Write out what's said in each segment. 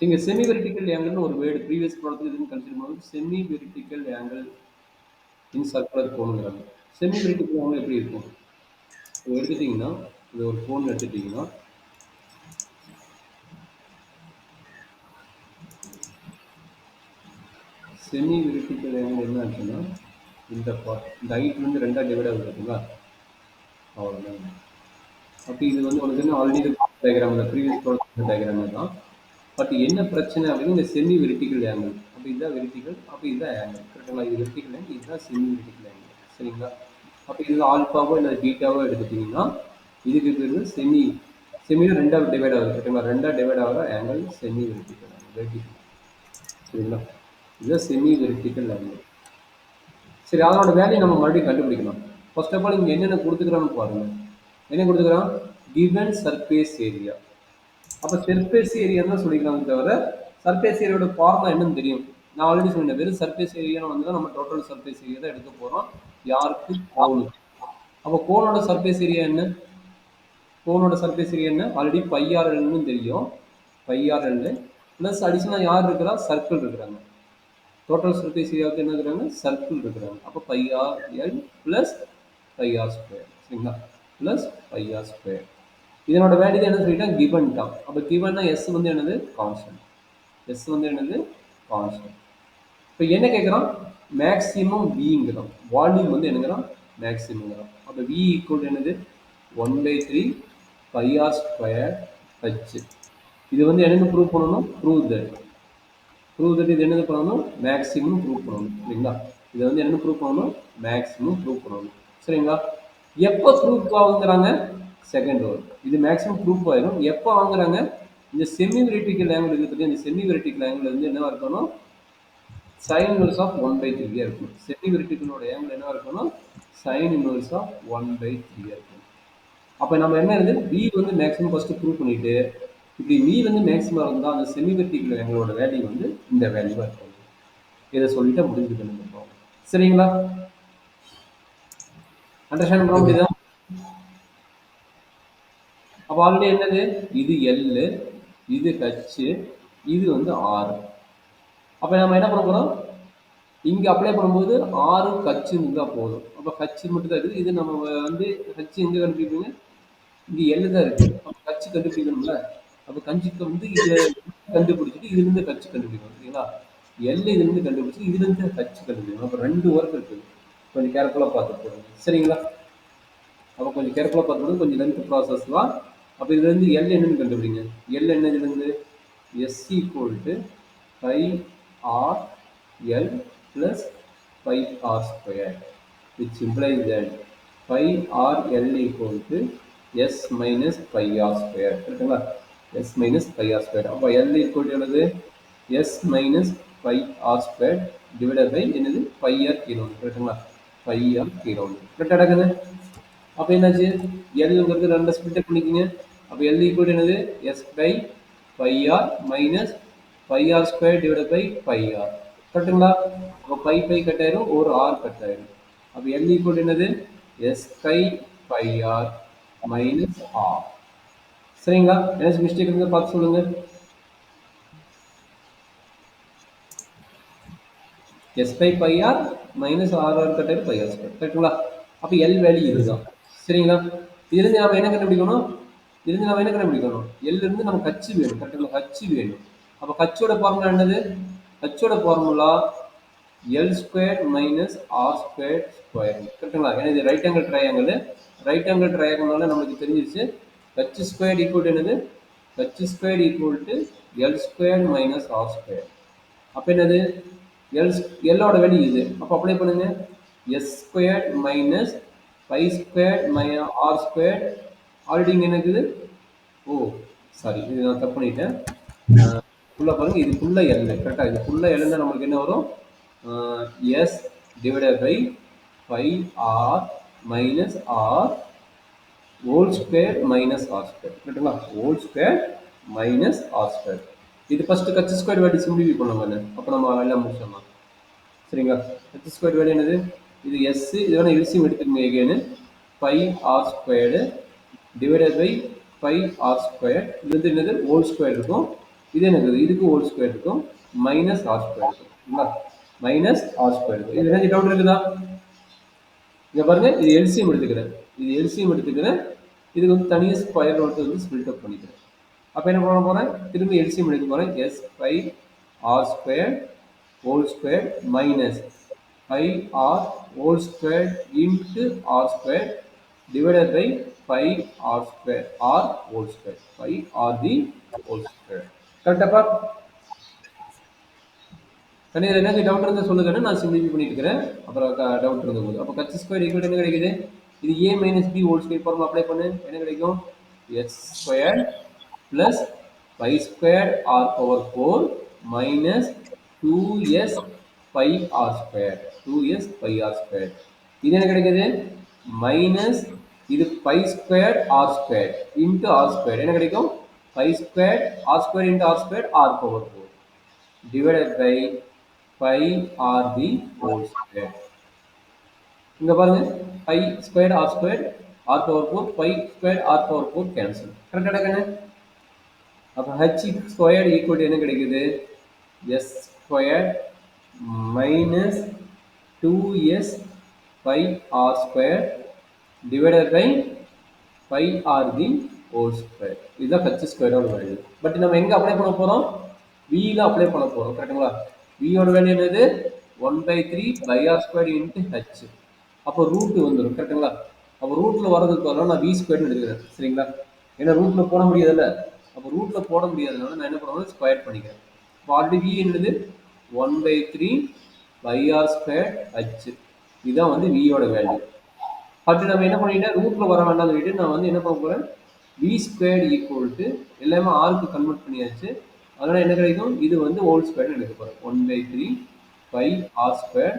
இங்க semi vertical ஆங்கிள்னு ஒரு word previous ப்ராப்ளத்துல இதுன்னு கன்சிடர் பண்ணும்போது semi vertical angle in circular கோணுங்கிறாங்க. செமி வெர்டிகல் ஆங்கிள் எப்படி இருக்கும்? இப்போ எடுத்துட்டீங்கன்னா இது ஒரு கோன் எடுத்துட்டீங்கன்னா செமி வெர்டிகல் ஆங்கிள் என்ன ஆச்சுன்னா இந்த பார்ட் இந்த ஹைட் வந்து ரெண்டா டிவைட் ஆகுது பார்த்தீங்களா? அவ்வளோதான். அப்போ இது வந்து உங்களுக்கு ஆல்ரெடி டயக்ராம் இந்த ப்ரீவியஸ் ப்ராப்ளம் டயக்ராம் தான். பட் என்ன பிரச்சனை அப்படின்னு இந்த செமி வெர்டிகல் ஆங்கிள். அப்போ இதுதான் வெர்டிகல், அப்போ இதுதான் ஆங்கிள். கரெக்டுங்களா? இது வெர்டிகல் ஆங்கிள், இதுதான் செமி வெர்டிகல் ஆங்கிள். சரிங்களா? அப்போ இது ஆல்பாவோ இல்லை பீட்டாவோ எடுத்துட்டீங்கன்னா இதுக்கு பேர் செமி செமியில் ரெண்டாவது டிவைட் ஆகுது. கரெக்டுங்களா? ரெண்டாக டிவைட் ஆகிற angle semi vertical angle. Vertical. சரிங்களா? இதுதான் செமி வெர்டிகல் ஆங்கிள். சரி, அதனோட வேல்யூ நம்ம மறுபடியும் கண்டுபிடிக்கணும். ஃபர்ஸ்ட் ஆஃப் ஆல் இங்கே என்னென்ன கொடுத்துக்கிறான்னு பாருங்க. என்ன கொடுத்துக்கிறான்? Given surface area. அப்போ சர்ஃபேஸ் ஏரியா தான் சொல்லிக்கிறாங்க தவிர சர்ஃபேஸ் ஏரியாவோட ஃபார்முலா என்னன்னு தெரியும். நான் ஆல்ரெடி சொன்னேன், வெறும் சர்ஃபேஸ் ஏரியான்னு வந்து நம்ம டோட்டல் சர்ஃபேஸ் ஏரியா தான் எடுக்க போகிறோம். யாருக்கு? கோனுக்கு. அப்போ கோனோட சர்ஃபேஸ் ஏரியா என்ன? கோனோட சர்ஃபேஸ் ஏரியா என்ன? ஆல்ரெடி பைஆர்எல்னு தெரியும். பைஆர்எல் ப்ளஸ் அடிஷனலாக யார் இருக்கிறா? சர்க்கிள் இருக்கிறாங்க. டோட்டல் சர்ஃபேஸ் ஏரியாவுக்கு என்ன இருக்கிறாங்க? சர்க்கிள் இருக்கிறாங்க. அப்போ πr(l) ப்ளஸ் πr². சரிங்களா? Plus πr². இதனோட வேல்யூ என்ன சொல்லிட்டேன்? கிவன் தான். அப்போ கிவன்னா எஸ் வந்து என்னது? கான்ஸ்டன்ட். எஸ் வந்து என்னது? கான்ஸ்டன்ட். இப்போ என்ன கேட்குறான்? மேக்ஸிமம் விங்கிறோம். வால்யூம் வந்து என்னங்கிறான்? மேக்ஸிமங்கிறோம். அப்போ வி ஈக்குவல் என்னது? 1/3 πr²h. இது வந்து என்னன்னு ப்ரூவ் பண்ணணும்? ப்ரூவ் தட் இது என்னது பண்ணணும்? மேக்ஸிமம் ப்ரூவ் பண்ணணும். சரிங்களா? இதை வந்து என்னன்னு ப்ரூவ் பண்ணணும்? மேக்ஸிமம் ப்ரூவ் பண்ணணும். சரிங்களா? எப்போ ப்ரூஃப் வாங்குறாங்க? Second work. இது மேக்ஸிமம் ப்ரூஃப் ஆயிடும். எப்போ வாங்குறாங்க? இந்த செமி வெர்டிகல் ஆங்கிள் இருக்குது. இந்த செமி வெர்டிகல் ஆங்கிள் வந்து என்னவா இருக்கணும்? sin inverse of 1/3 இருக்கணும். செமி வெர்டிகலோட ஆங்கிள் என்னவா இருக்கணும்? sin inverse of 1/3 இருக்கணும். அப்போ நம்ம என்ன இருக்குது? v வந்து மேக்ஸிமம் ஃபர்ஸ்ட் ப்ரூவ் பண்ணிட்டு இப்படி v வந்து மேக்ஸிமம் இருந்தால் அந்த செமி வெர்டிகல் ஆங்கிளோட வேல்யூ வந்து இந்த வேல்யூவா இருக்கும். இதை சொல்லிட்டு முடிஞ்சுக்கணும். சரிங்களா? அண்டர்ஸ்டாண்ட் பண்ண முடியுதா? அப்போ ஆல்ரெடி என்னது? இது எல், இது ஹச், இது வந்து ஆர். அப்போ நம்ம என்ன பண்ண போறோம்? இங்க அப்ளை பண்ணும்போது ஆறு ஹச் இருந்தா போதும். அப்போ ஹச் மட்டும் தான் இருக்குது. இது நம்ம வந்து ஹச் எங்க கண்டுபிடிப்பீங்க? இங்க எல் தான் இருக்கு. அப்போ ஹச் கண்டுபிடிக்கணும்ல. அப்போ கஞ்சிக்கு வந்து இதை கண்டுபிடிச்சிட்டு இதுல இருந்து ஹச் கண்டுபிடிக்கணும். சரிங்களா? எல் இதுல இருந்து கண்டுபிடிச்சு இதுல இருந்து ஹச் கண்டுபிடிக்கணும். அப்போ ரெண்டு ஒர்க் இருக்குது. கொஞ்சம் கேர்ஃபுல்லா பார்த்து போடுங்க. சரிங்களா? அப்போ கொஞ்சம் கேர்ஃபுல்லாக பார்த்துக்கணும். கொஞ்சம் லென்த் ப்ராசஸ் தான். அப்போ இதுலேருந்து எல் என்னன்னு கண்டுபிடிங்க. எல் என்ன இதுலேருந்து? S equal to pi R L plus pi R square, which implies that pi R L equal to S minus pi R square. கரெக்டுங்களா? S minus pi R square. அப்போ L equal to என்னது? S minus pi R square divided by என்னது? Pi R கீழே ஒன்று. கரெக்டுங்களா? By R கீழே ஒன்று. கரெக்டாக நடக்குது. அப்போ என்னாச்சு? எல்ங்கிறது ரெண்டு ஸ்பிளிட் பண்ணிக்கிங்க. அப்போ எல் ஈக்குவல் என்னது? S by pi R minus pi R square divide by pi R. கரெக்டுங்களா? அப்போ பை பை கட் ஆயிரும், ஒரு ஆர் கட் ஆயிரும். அப்போ எல் ஈக்குவல் என்னது? S by pi R minus R. சரிங்களா? என்ன மிஸ்டேக் இருந்தால் பார்த்து சொல்லுங்க. S by pi R minus R R cut ஆயிரும், பை ஆர் ஸ்கொயர். கரெக்டுங்களா? அப்போ எல் வேல்யூ இதுதான். சரிங்களா? இதுலேருந்து நம்ம என்ன கண்டுபிடிக்கணும்? இதுலேருந்து நம்ம என்ன கண்டுபிடிக்கணும்? எல்ல இருந்து நமக்கு ஹச் வேணும். கரெக்டுங்களா? ஹச் வேணும். அப்போ ஹச்சோட ஃபார்முலா என்னது? ஹச்சோட formula L square minus R square square. கரெக்டுங்களா? ஏன்னா இது right angle triangle. Right angle ட்ரையாங்கிள்னால நமக்கு தெரிஞ்சிருச்சு ஹச் ஸ்கொயர் ஈக்குவல் என்னது? H square equal to L square minus R square. அப்போ என்னது? எல்லோட வேல்யூ இது. அப்போ அப்ளை பண்ணுங்க. S square minus pi square R square. Already இங்கே என்ன இருக்குது? ஓ சாரி, இது நான் தப்பு பண்ணிட்டேன். ஃபுல்லாக பாருங்க, இது ஃபுல்லாக எல். கரெக்டாக இது ஃபுல்லாக எல்னா நம்மளுக்கு என்ன வரும்? S divided by pi R minus R whole square minus R square. கரெக்டுங்களா? Whole square minus R square. இது first H square value simplify பண்ணுவாங்க. அப்போ நம்ம எல்லாம் முடிச்சிடலாம். சரிங்களா? ஹச் ஸ்கொயர் வேல்யூ என்னது? இது எஸ், இதோட எல்சியம் எடுத்துக்கோங்க. எகேனு pi R squared divided by pi R square. இது வந்து என்னது? ஹோல் ஸ்கொயர் இருக்கும். இது எனக்கு இதுக்கு ஹோல் ஸ்கொயர் இருக்கும், மைனஸ் ஆர் ஸ்கொயர் இருக்கும். மைனஸ் ஆர் ஸ்கொயர் இருக்கும். இது என்ன டவுட் இருக்குதா? இங்க பாருங்க, இது எல்சிஎம் எடுத்துக்கிறேன், இது எல்சிஎம் எடுத்துக்கிறேன், இதுக்கு வந்து தனியாக ஸ்கொயர் ரூட் வந்து ஸ்பிளிட் அப் பண்ணிக்கிறேன். அப்போ என்ன பண்ண போறேன், திரும்பி எல்சிஎம் எடுக்க போறேன். S pi R square whole square minus pi R whole square into R square divided by pi R square R whole square pi R the whole square. கரெக்டாப்பா? கண்டிப்பாக என்ன டவுட் இருந்தால் சொல்லுங்க, நான் சிம்பிளிஃபை பண்ணிட்டு இருக்கிறேன். அப்புறம் டவுட் இருந்த போது அப்போ கட்சி ஸ்கொயர் ஈக்குவல் என்ன கிடைக்குது, இது A minus B whole square formula apply பண்ணு, என்ன கிடைக்கும், S square plus pi square R power 4 minus 2s by R square 2s by R square. இது என்ன கிடைக்குது, மைனஸ் இது pi square R square into R square என்ன கிடைக்கும், pi square R square into R square R power 4 divided by pi r the whole square. இங்க பாருங்க, pi square r square r power 4 pi square r power 4 cancel. கரெக்டா கண்ணு? அப்ப h square equal to என்ன கிடைக்குது, s square minus 2s pi r square divided by pi r the whole square. இதுதான் h square ஓட value. But நம்ம எங்க apply பண்ண போறோம், v ல அப்ளை பண்ண போறோம். கரெக்ட்டுங்களா? v ஓட வேல்யூ என்னது, 1/3 by r square into h. அப்போ ரூட் வந்துடும். கரெக்ட்டுங்களா? அப்போ ரூட்ல வரதுக்கு பதிலாக நான் v ஸ்கொயர் எடுத்துக்கிறேன். சரிங்களா? ஏன்னா ரூட்ல போட முடியாதுல்ல, அப்போ ரூட்ல போட முடியாதனால நான் என்ன பண்ணுவேன், ஸ்கொயர் பண்ணிக்கிறேன். இப்போ ஆல்ரெடி v என்னது 1/3 by r square h. இதுதான் வந்து v ஓட வேல்யூ. அடுத்து நம்ம என்ன பண்ணிட்டேன், ரூட்ல வர வேண்டாம்னு சொல்லிட்டு நான் வந்து என்ன பண்ண போறேன், v ஸ்கொயர் ஈக்குவல் டு எல்லாமே ஆருக்கு கன்வெர்ட் பண்ணியாச்சு. அதனால என்ன கிடைக்கும், இது வந்து ஹோல் ஸ்கொயர் எடுக்க போறேன். 1/3 pi R square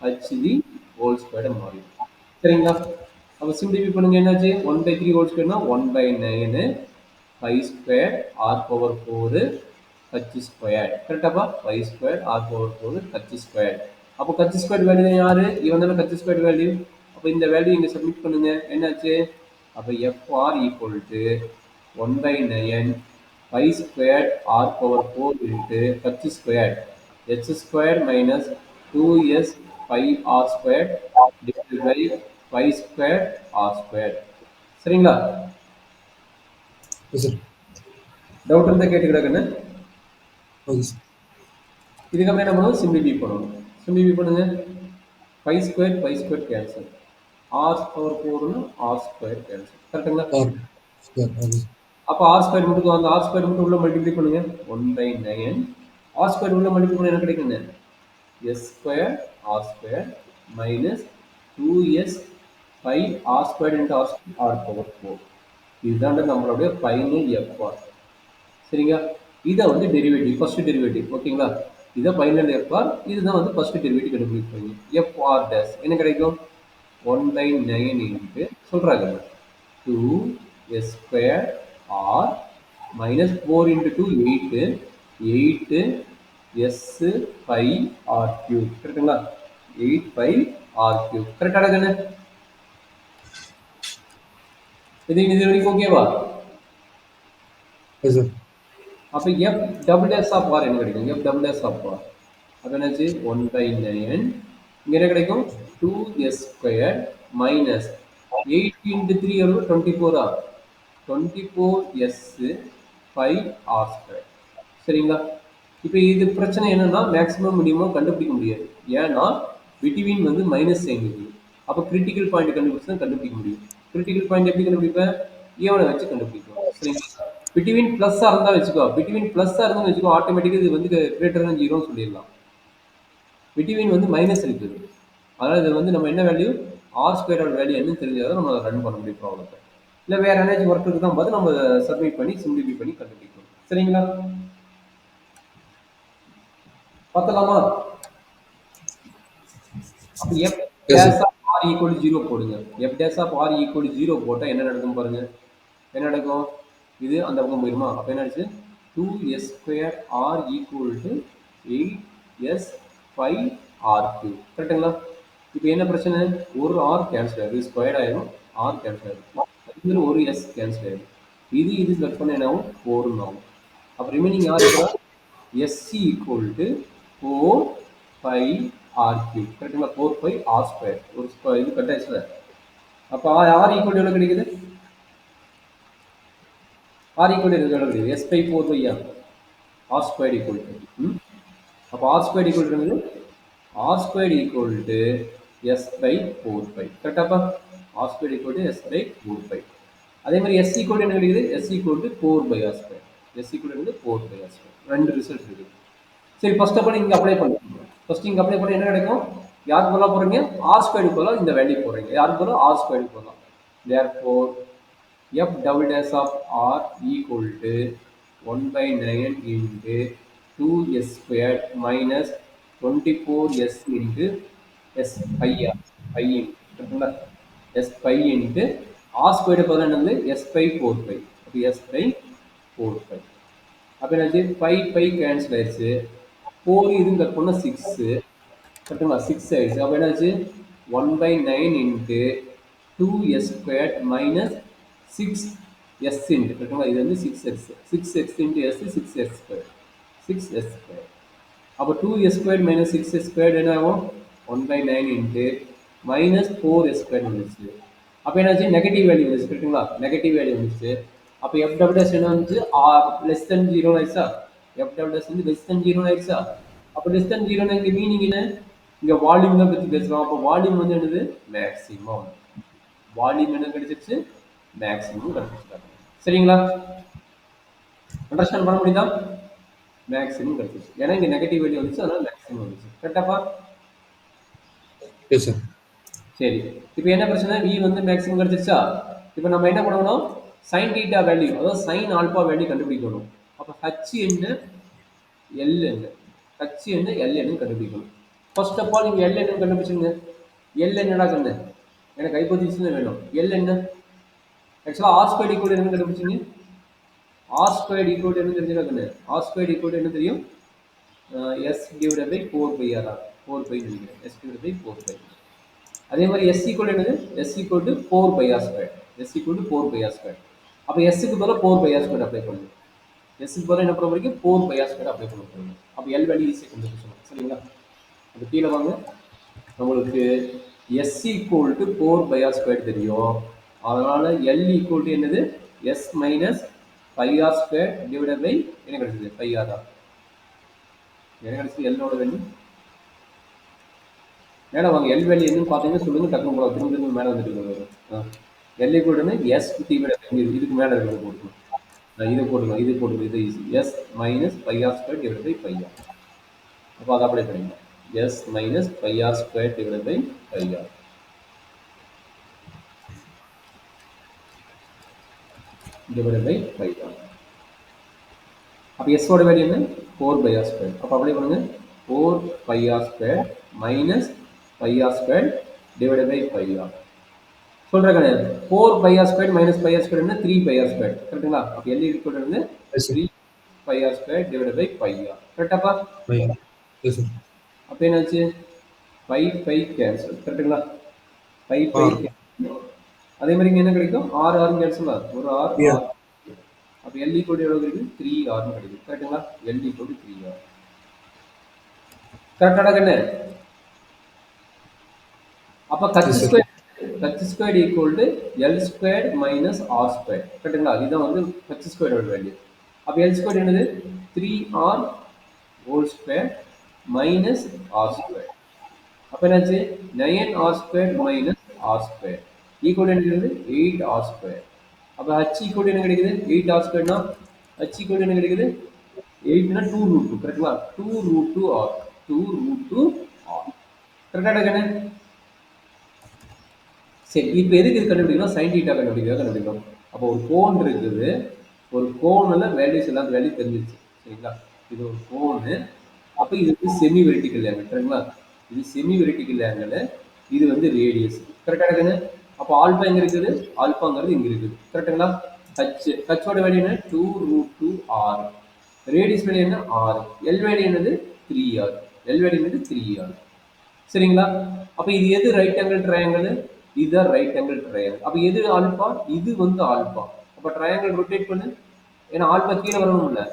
H the whole square மாறி. சரிங்களா? அப்போ சிம்பிளிஃபை பண்ணுங்க, என்னாச்சு, 1/3 ஹோல் ஸ்கொயர்னா 1/9 pi square R power 4 H square. கரெக்டாப்பா? Pi square R power 4 H square. அப்போ ஹச் ஸ்கொயர் வேல்யூ யாரு, இவன் தானே ஹச் ஸ்கொயர் வேல்யூ. அப்போ இந்த வேல்யூ இங்க சப்மிட் பண்ணுங்க, என்னாச்சு, அப்போ fr equal to 1/9 pi square R power 4 into H square h square minus 2s by R square divided by pi square R square. சரிங்களா? டவுட் இருந்தா கேட்டுக்கிடக்குன்னு. இதுக்கப்புறம் என்ன பண்ணுவோம், சிம்பிளிஃபை பண்ணணும். சிம்பிளிஃபை பண்ணுங்க, pi square cancel, R power 4னா R square cancel. கரெக்டுங்களா? அப்போ ஆர் ஸ்கொயர் மட்டும் அந்த ஆர் ஸ்கொயர் மட்டும் உள்ள மல்டிப்ளை பண்ணுங்க, 1/9 ஆர் ஸ்கொயர் உள்ள மல்டிப்ளை பண்ண என்ன கிடைக்குங்க, S square R square minus 2s by R square into R square R power 4. இதுதான் நம்மளுடைய ஃபைனல் எஃப்ஆர். சரிங்களா? இதை வந்து டெரிவேட்டிவ், ஃபர்ஸ்ட் டெரிவேட்டிவ். ஓகேங்களா? இதை ஃபைனல் எஃப்ஆர், இதுதான் வந்து ஃபர்ஸ்ட் டெரிவேட்டிவ் கண்டுபிடிப்பாங்க. எஃப்ஆர் டேஸ் என்ன கிடைக்கும், 1/9 இன்ட்டு சொல்றாங்க 2s square R minus 4 into 2 8 s pi R cube. கரெக்டுங்களா? 8 பை ஆர் கியூப். கரெக்டாக தானே? இது வரைக்கும் ஓகேவா? அப்போ F double dash of R என்ன கிடைக்கும், F double dash of R அப்போ என்னாச்சு, 1/9 இங்கே என்ன கிடைக்கும், 2s ஸ்கொயர் மைனஸ் 8 இன்ட்டு 3 எவ்வளவு, 24 24s பை ஆர் ஸ்கொயர். சரிங்களா? இப்போ இது பிரச்சனை என்னன்னா, மேக்ஸிமம் மினிமம் கண்டுபிடிக்க முடியாது. ஏன்னா பிட்வீன் வந்து மைனஸ் சைன் இருக்குது. அப்போ கிரிட்டிக்கல் பாயிண்ட் கண்டுபிடிச்சு தான் கண்டுபிடிக்க முடியும். கிரிட்டிக்கல் பாயிண்ட் எப்படி கண்டுபிடிப்பேன், ஏவனை வச்சு கண்டுபிடிப்போம். சரிங்களா? பிட்வீன் ப்ளஸ்ஸாக இருந்தால் வச்சுக்கோ, பிட்வீன் ப்ளஸ்ஸாக இருந்தால் வச்சுக்கோ, ஆட்டோமேட்டிக்காக இது வந்து கிரேட்டர் தான் 0ன்னு சொல்லிடலாம். பிட்வீன் வந்து மைனஸ் இருக்குது, அதனால் இது வந்து நம்ம என்ன வேல்யூ, ஆர் ஸ்கொயரோட வேல்யூ என்னன்னு தெரிஞ்சாதான் நம்ம ரன் பண்ண முடியும் ப்ராப்ளத்தை. இல்லை வேற எனர்ஜி ஒர்க் இருக்கு தான் பார்த்து நம்ம சப்மிட் பண்ணி சிம்பிளிஃபை பண்ணி கண்டுபிடிக்கணும். சரிங்களா? பார்த்தலாமா? அப்போ F dash of R equal 0 போடுங்க. F dash of R equal 0 போட்டால் என்ன நடக்கும் பாருங்க, என்ன நடக்கும், இது அந்த பக்கம் போயிருமா, அப்போ என்ன ஆச்சு, 2s square R equal to 8s pi R cube. கரெக்டுங்களா? இப்போ என்ன பிரச்சனை, ஒரு ஆர் கேன்சல் ஆயிடும், ஸ்கொயர் ஆயிடும், ஆர் கேன்சல் ஆயிடும், ஒரு எஸ் கேன்சல் ஆயிடும், இது கட் பண்ண என்ன ஆகும், 4 ஆகும். அப்போ ரிமைனிங் யார் இருக்கிறா? S C equal to 4 pi R cube. கரெக்டுங்களா? 4 பை ஆர் ஸ்கொயர். ஒரு இது கட்டாச்சுல. அப்போ ஆர் ஈக்குவல் எவ்வளோ கிடைக்குது? ஆர் ஈக்குவல் எவ்வளோ கிடைக்குது? S pi 4 pi R. R square equal to அப்போ R square equal to R square equal to S pi 4 pi. கரெக்டாப்பா? R square equal to S pi 4 pi. அதே மாதிரி எஸ் ஈக்குவல் என்ன கிடைக்குது? S equal to 4 pi R square. S equal வந்து 4 pi R square. ரெண்டு result இருக்குது. சரி, first of all இங்கே அப்ளை பண்ணுங்க. ஃபர்ஸ்ட் இங்கே அப்ளை பண்ண என்ன கிடைக்கும்? யாருக்கு போல போறீங்க? ஆர் ஸ்கொயருக்கு போல இந்த வேல்யூ போறீங்க. யாருக்கு போல? ஆர் ஸ்கொயருக்கு போகலாம். Therefore f double dash of r equal to 1 by 9 into 2s squared minus 24s into s pi r pi into s pi into r squared பதில் என்னது? s by 4 pi. அப்போ s by 4 pi. அப்போ என்னாச்சு? 5 pi cancel ஆயிடுச்சு. 4 இதுவும் cut பண்ணால் 6 கரெக்டுங்களா? 6 ஆயிடுச்சு. அப்போ என்னாச்சு? 1 by 9 into 2s squared minus 6s into கரெக்டுங்களா? இது வந்து 6x 6x into s 6s squared 6s squared. அப்போ 2s squared minus 6s squared என்ன ஆகும்? 1 by 9 into minus 4s squared வந்துச்சு. அப்போ என்னாச்சு? நெகட்டிவ் வேல்யூ வந்துச்சு. கரெக்டுங்களா? நெகட்டிவ் வேல்யூ வந்துச்சு. அப்போ f double dash என்ன வந்து லெஸ் தென் 0 ஆயிடுச்சா? f double dash வந்து லெஸ் தென் 0 ஆயிடுச்சா? அப்போ லெஸ் தென் 0 இங்க மீனிங் என்ன? இங்க வால்யூம் தான் பத்தி பேசுறோம். அப்போ வால்யூம் வந்து என்னது? மேக்ஸிமம். வால்யூம் என்ன கிடைச்சிருச்சு? மேக்ஸிமம் கிடைச்சிருச்சு. சரிங்களா? அண்டர்ஸ்டாண்ட் பண்ண முடியுதா? மேக்ஸிமம் கிடைச்சிருச்சு. ஏன்னா இங்க நெகட்டிவ் வேல்யூ வந்துச்சு, அதனால மேக்ஸிமம் வந்துச்சு. கரெக்டாப்பா? Yes sir. சரி, இப்போ என்ன பிரச்சனை? v வந்து மேக்ஸிமம் கிடைச்சிருச்சா? இப்போ நம்ம என்ன பண்ணணும்? sin θ வேல்யூ, அதாவது sin ஆல்பா வேல்யூ கண்டுபிடிக்கணும். அப்போ h என்ன, l என்ன, h என்ன, l என்ன கண்டுபிடிக்கணும். ஃபர்ஸ்ட் ஆஃப் ஆல் நீங்க l என்ன கண்டுபிடிச்சுங்க. l என்னடா கண்ணு? எனக்கு ஹைபோதீசிஸ் வேணும். l என்ன? ஆக்சுவலா r ஸ்கொயர் ஈக்குவல் என்ன கண்டுபிடிச்சீங்க? r ஸ்கொயர் ஈக்குவல் என்ன தெரிஞ்சுதா கண்ணு? r ஸ்கொயர் ஈக்குவல் என்ன தெரியும்? s divided by 4 pi r. 4 pi நினைக்கிறேன். s divided by 4 pi. அதே மாதிரி s ஈக்குவல் என்னது? s equal to 4 pi r square. s equal to 4 pi r square. அப்போ s க்கு பதிலா 4 பை r ஸ்கொயர் அப்ளை பண்ணுங்க. s க்கு பதிலா என்ன பண்ண போறீங்க? 4 பை r ஸ்கொயர் அப்ளை பண்ண போறீங்க. அப்போ l வேல்யூ ஈஸியா கண்டுபிடிச்சலாம். சரிங்களா? அப்போ கீழ வாங்க. உங்களுக்கு s equal to 4 pi r square தெரியும். அதனால l ஈக்குவல் டு என்னது? s minus pi r square divided by என்ன கிடைச்சது? பை r தான். என்ன கிடைச்சது? l ஓட வேல்யூ மேலே வாங்க. எல் வேல்யூ என்னன்னு பார்த்தீங்கன்னா சொல்லுங்க. டக்குனு போகலாம். திரும்ப திரும்ப மேலே வந்துட்டு எல் ஈக்குவல் எஸ் டிவைட் இதுக்கு மேலே இருக்கிறது போட்டுக்கணும். இதை போட்டுக்கலாம், இது போட்டுக்கலாம். இது easy. S minus pi R square divide by pi R. அப்போ அதை அப்ளை பண்ணிக்கலாம். S minus pi R square divide by pi R. Divide by pi R. அப்போ எஸ்ஸோட வேல்யூ என்ன? 4 பை ஆர் ஸ்கொயர். அப்போ அப்ளை பண்ணுங்க. 4 pi R square minus pi R square divide by pi R. சொல்றேன் கிடையாது. 4 pi R square minus pi R square என்ன? 3 pi R square. கரெக்ட்டுங்களா? அப்போ எல் ஈக்குவல் வந்து 3 pi R square divide by pi R. கரெக்டாப்பா? அப்போ என்னாச்சு? Pi pi cancel. கரெக்ட்டுங்களா? Pi pi cancel. அதே மாதிரி இங்க என்ன கிடைக்கும்? R R cancel. ஒரு ஆர் ஆர். அப்போ எல் ஈக்குவல் எவ்வளவு கிடைக்கும்? 3 ஆர்னு கிடைக்கும். கரெக்ட்டுங்களா? L equal 3 R. கரெக்டாடா கண்ணு? அப்போ h square h square equal to L square minus R square. கரெக்டுங்களா? இதுதான் வந்து h ஸ்கொயரோட வேல்யூ. அப்போ எல் ஸ்கொயர் என்னது? 3r whole square minus R square. அப்போ என்னாச்சு? 9r square minus R square equal என்னது? 8r square. அப்போ h ஈக்குவல் என்ன கிடைக்குது? 8r ஸ்கொயர்னா h ஈக்குவல் என்ன கிடைக்குது? 8னா 2 ரூட் 2. கரெக்டுங்களா? 2 ரூட் 2 ஆர் 2 ரூட் 2 ஆர். கரெக்டாக கண்ணு? சரி, இப்போ எதுக்கு இது கண்டுபிடிக்கணும்? சைன் தீட்டா கண்டுபிடிக்கணும். அப்போ ஒரு கோன் இருக்குது. ஒரு கோனில் வேல்யூஸ் எல்லாம் வேல்யூ தெரிஞ்சிருச்சு. சரிங்களா? இது ஒரு கோனு. அப்போ இது வந்து செமி வெர்டிக்கல் ஆங்கிள். சரிங்களா? இது செமி வெர்டிக்கல் ஆங்கிள். இது வந்து ரேடியஸ். கரெக்டாக இருக்குங்க? அப்போ ஆல்பா எங்க இருக்குது? ஆல்பாங்கிறது இங்க இருக்குது. கரெக்டுங்களா? ஹச்சோட வேல்யூ என்ன? 2 ரூட் 2 ஆர். ரேடியஸ் வேல்யூ என்ன? ஆர். எல் வேல்யூ என்னது? 3r. எல் வேல்யூ என்னது? 3r. சரிங்களா? அப்போ இது எது ரைட் ஆங்கிள் ட்ரையாங்கிள்? இதுதான் ரைட் ஆங்கிள் ட்ரையாங்கிள். அப்போ எது ஆல்பா? இது வந்து ஆல்பா. அப்போ ட்ரையாங்கிள் ரொட்டேட் பண்ணு. ஏன்னா ஆல்பா கீழே வரணும்ல.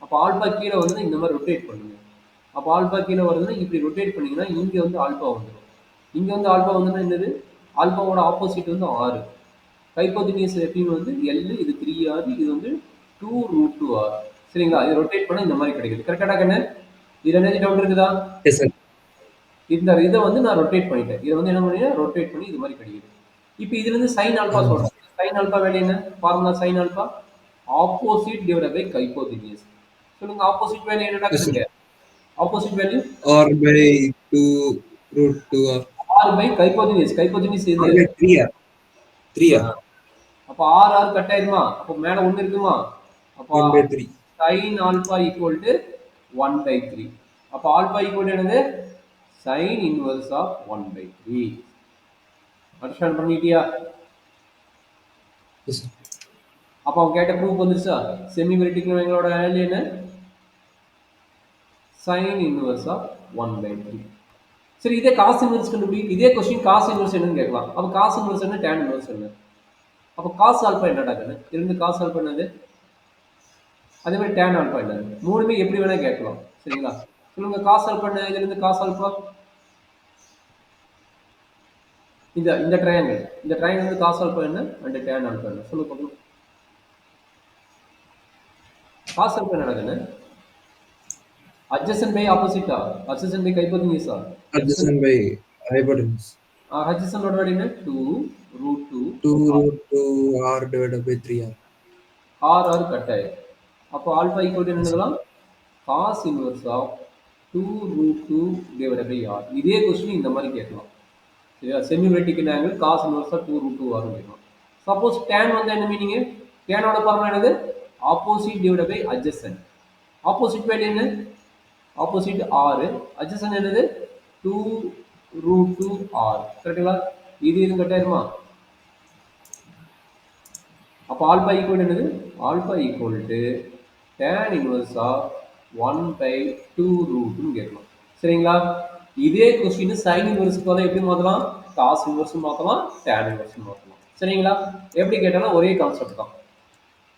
அப்போ ஆல்பா கீழே வந்து இந்த மாதிரி ரொட்டேட் பண்ணுங்க. அப்போ ஆல்பா கீழே வருதுன்னா இப்படி ரொட்டேட் பண்ணீங்கன்னா இங்கே வந்து ஆல்பா வந்துடும். இங்கே வந்து ஆல்பா வந்துன்னா என்னது, ஆல்பாவோட ஆப்போசிட் வந்து ஆறு. ஹைப்போதினியஸ் எப்பயும் வந்து எல், இது 3R, இது வந்து 2√2R. சரிங்களா? இது ரொட்டேட் பண்ண இந்த மாதிரி கிடைக்குது. கரெக்டாடா கண்ணு? இதுல என்ன டவுட் இருக்குதா? Yes sir. இந்த இதை வந்து நான் ரொட்டேட் பண்ணிட்டேன். இதை வந்து என்ன பண்ணி ரொட்டேட் பண்ணி இது மாதிரி கிடைக்குது. இப்போ இதுல இருந்து சைன் ஆல்பா ஆமா சொல்றேன். சைன் ஆல்பா வேல்யூ என்ன? Formula sine alpha opposite divided by hypotenuse. சொல்லுங்க ஆப்போசிட் வேல்யூ என்னடா எஸ் சார். கண்ணுங்க? Opposite value R by 2√2R. R by hypotenuse. Hypotenuse இது. R by 3R. 3R. அப்போ ஆர் ஆர் கட் ஆயிருமா? அப்போ மேல ஒன்று இருக்குமா? அப்போ 1/3. Sine alpha equal to 1/3. அப்போ ஆல்பா ஈக்குவல் என்னது? Sine inverse of 1/3. அண்டர்ஸ்டாண்ட் பண்ணிட்டியா? Yes sir. அப்போ அவன் கேட்ட ப்ரூஃப் வந்துருச்சா? செமி வெரிட்டிக்கல் ஆங்கிளோட வேல்யூ என்ன? Sine inverse of 1/3. சரி, இதே காஸ் இன்வர்ஸ் கண்டுபிடி. இதே கொஸ்டின் காஸ் இன்வர்ஸ் என்னன்னு கேட்கலாம். அப்போ காஸ் இன்வர்ஸ் என்ன, டேன் இன்வர்ஸ் என்ன? அப்போ காஸ் ஆல்பா என்னடா கண்ணு? இருந்து காஸ் ஆல்பா என்னது? அதே மாதிரி டேன் ஆல்பா என்னது? மூணுமே எப்படி வேணா கேட்கலாம். சரிங்களா? சொல்லுங்க காஸ் ஆல்பா என்ன? இதுல இருந்து காஸ் ஆல்பா இந்த இந்த ட்ரையாங்கிள், இந்த ட்ரையாங்கிள் வந்து காஸ் ஆல்பா என்ன அண்ட் டேன் ஆல்பா என்ன? சொல்லுங்க பார்க்கலாம். காஸ் ஆல்பா என்னடா கண்ணு? adjacent by opposite ஆ? adjacent by hypotenuse ஆ? Adjacent by hypotenuse. adjacent ஓட வேல்யூ என்ன? 2√2 2√2R divided by 3R. r r cut ஆயிடும். அப்போ ஆல்பா ஈக்குவல் என்ன எழுதலாம்? Cos inverse of 2√2 divided by r. இதே கொஸ்டின் இந்த மாதிரி கேட்கலாம். சரியா? Semi vertical angle cos inverse of 2√2R கேட்கலாம். சப்போஸ் tan வந்து என்ன மீனிங்? tan ஓட ஃபார்முலா என்னது? Opposite divided by adjacent. Opposite value என்ன? ஆப்போசிட் 6, adjacent என்னது? 2√2R. கரெக்டுங்களா? இது கட் ஆயிருமா? அப்போ ஆல்பா ஈக்குவல் என்னது? Alpha equal to tan inverse of 1/2√2 கேட்கலாம். சரிங்களா? இதே கொஸ்டின் சைன் இன்வர்ஸ்க்கு வந்து எப்படி மாற்றலாம்? காஸ் இன்வர்ஸ் மாற்றலாம், tan இன்வர்ஸ் மாற்றலாம். சரிங்களா? எப்படி கேட்டாலும் ஒரே கான்செப்ட் தான்.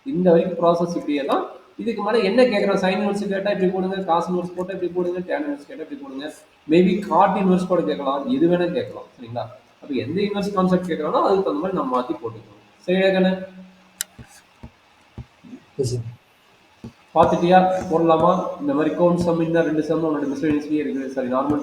இந்த வரைக்கும் ப்ராசஸ் இப்படியே தான். இதுக்கு மேலே என்ன கேட்குறோம்? சைன் இன்வர்ஸ் கேட்டால் இப்படி போடுங்க, காஸ் இன்வர்ஸ் போட்டால் இப்படி போடுங்க, டேன் இன்வர்ஸ் கேட்டால் இப்படி போடுங்க. மேபி காட் இன்வர்ஸ் கூட கேட்கலாம், எது வேணால் கேட்கலாம். சரிங்களா? அப்போ எந்த இன்வர்ஸ் கான்செப்ட் கேட்குறாங்களோ அதுக்கு தகுந்த மாதிரி நம்ம மாற்றி போட்டுக்கணும். சரியா கண்ணு? பார்த்துட்டியா? போடலாமா? இந்த மாதிரி கவுண்ட் சம் இன்னும் 2 சம் உன்னோட மிஸ்லேனியஸ்லேயே இருக்குது. சரி, நார்மல்